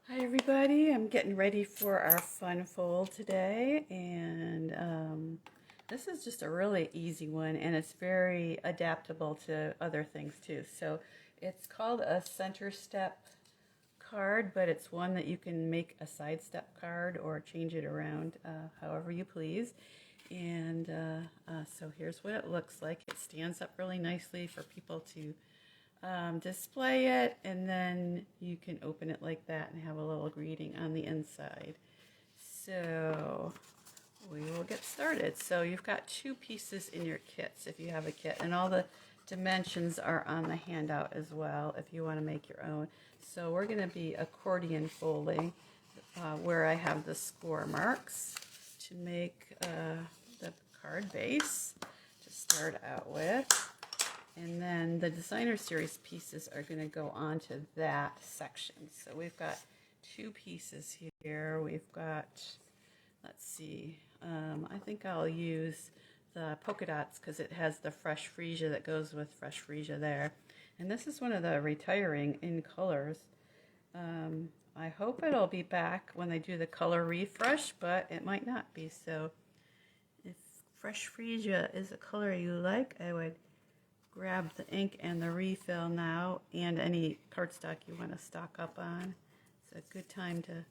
Hi everybody, I'm getting ready for our fun fold today, and this is just a really easy one, and it's very adaptable to other things too. So it's called a center step card, but it's one that you can make a side step card or change it around however you please. And so here's what it looks like. It stands up really nicely for people to display it, and then you can open it like that and have a little greeting on the inside. So we will get started. So you've got two pieces in your kits if you have a kit, and all the dimensions are on the handout as well if you want to make your own. So we're going to be accordion folding where I have the score marks to make the card base to start out with. And then the designer series pieces are going to go onto that section. So we've got two pieces here. We've got, let's see, I think I'll use the polka dots because it has the fresh freesia that goes with fresh freesia there. And this is one of the retiring in colors. I hope it'll be back when they do the color refresh, but it might not be. So if fresh freesia is a color you like, I would grab the ink and the refill now, and any cardstock you want to stock up on. It's a good time to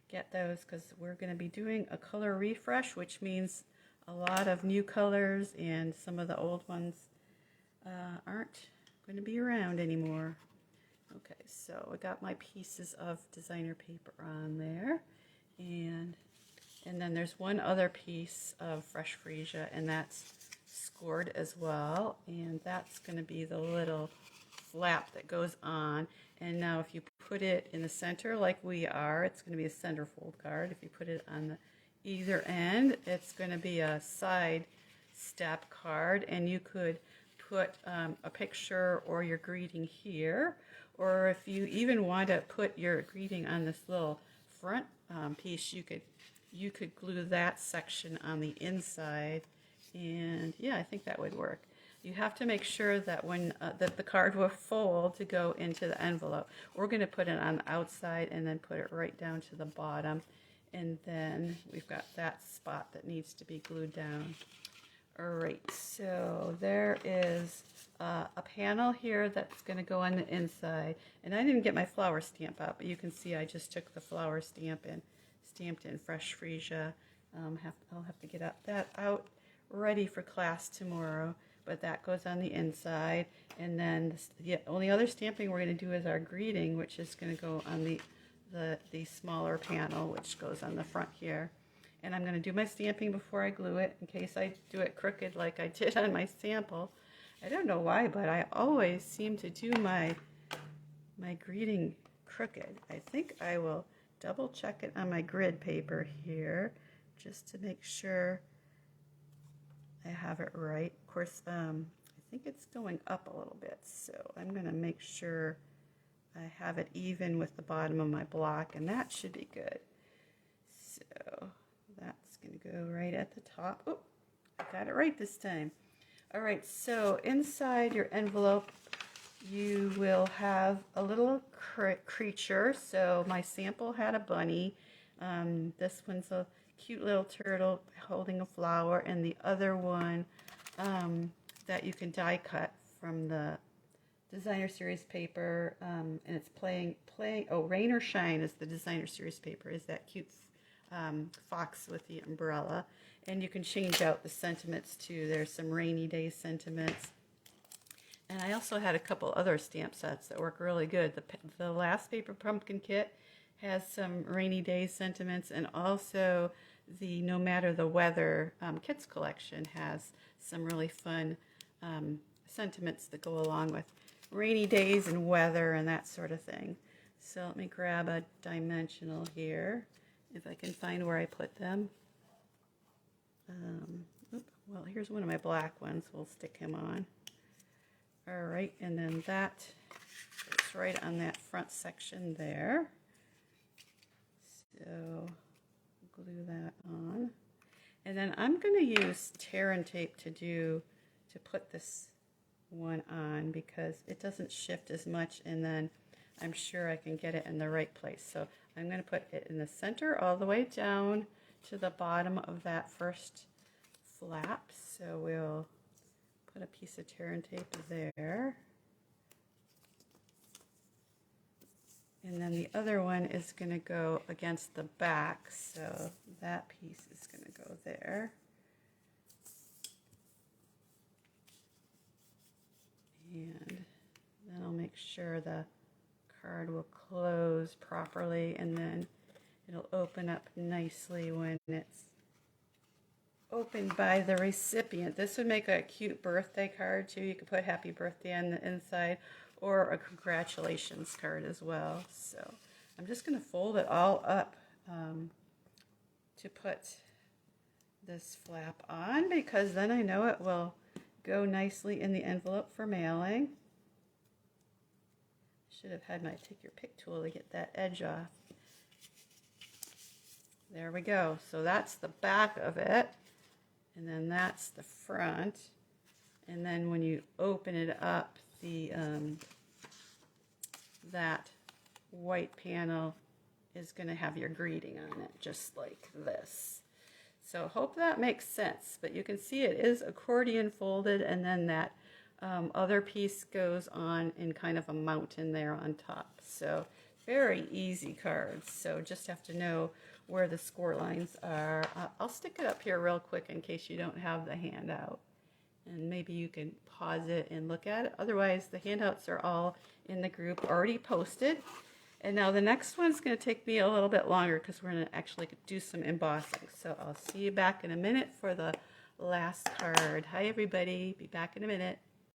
get those because we're going to be doing a color refresh, which means a lot of new colors and some of the old ones aren't going to be around anymore. Okay, so I got my pieces of designer paper on there, and then there's one other piece of fresh freesia, and that's scored as well, and that's going to be the little flap that goes on. And now if you put it in the center like we are, it's going to be a centerfold card. If you put it on the either end, it's going to be a side step card, and you could put a picture or your greeting here, or if you even want to put your greeting on this little front piece, you could glue that section on the inside. And yeah, I think that would work. You have to make sure that when that the card will fold to go into the envelope. We're going to put it on the outside and then put it right down to the bottom. And then we've got that spot that needs to be glued down. All right, so there is a panel here that's going to go on the inside. And I didn't get my flower stamp out, but you can see I just took the flower stamp and stamped in fresh freesia. I'll have to get that out ready for class tomorrow, but that goes on the inside. And then the only other stamping we're going to do is our greeting, which is going to go on the smaller panel, which goes on the front here. And I'm going to do my stamping before I glue it in case I do it crooked like I did on my sample. I don't know why, but I always seem to do my greeting crooked. I think I will double check it on my grid paper here just to make sure I have it right. Of course, I think it's going up a little bit, so I'm going to make sure I have it even with the bottom of my block, and that should be good. So that's going to go right at the top. Oh, I got it right this time. All right, so inside your envelope, you will have a little creature. So my sample had a bunny. This one's a cute little turtle holding a flower, and the other one that you can die cut from the designer series paper, and it's Rain or Shine is the designer series paper, is that cute fox with the umbrella. And you can change out the sentiments too. There's some rainy day sentiments. And I also had a couple other stamp sets that work really good. The last paper pumpkin kit has some rainy day sentiments, and also the No Matter the Weather kits collection has some really fun sentiments that go along with rainy days and weather and that sort of thing. So let me grab a dimensional here, if I can find where I put them. Well, here's one of my black ones. We'll stick him on. All right, and then that goes right on that front section there. So glue that on. And then I'm going to use tear and tape to put this one on because it doesn't shift as much, and then I'm sure I can get it in the right place. So I'm going to put it in the center all the way down to the bottom of that first flap. So we'll put a piece of tear and tape there. And then the other one is going to go against the back, so that piece is going to go there. And then I'll make sure the card will close properly, and then it'll open up nicely when it's opened by the recipient. This would make a cute birthday card too. You could put happy birthday on the inside, or a congratulations card as well. So I'm just going to fold it all up to put this flap on, because then I know it will go nicely in the envelope for mailing. Should have had my take your pick tool to get that edge off. There we go. So that's the back of it, and then that's the front. And then when you open it up, the that white panel is going to have your greeting on it, just like this. So hope that makes sense. But you can see it is accordion folded, and then that other piece goes on in kind of a mountain there on top. So very easy cards. So just have to know where the score lines are. I'll stick it up here real quick in case you don't have the handout. And maybe you can pause it and look at it. Otherwise, the handouts are all in the group already posted. And now the next one's going to take me a little bit longer because we're going to actually do some embossing. So I'll see you back in a minute for the last card. Hi, everybody. Be back in a minute.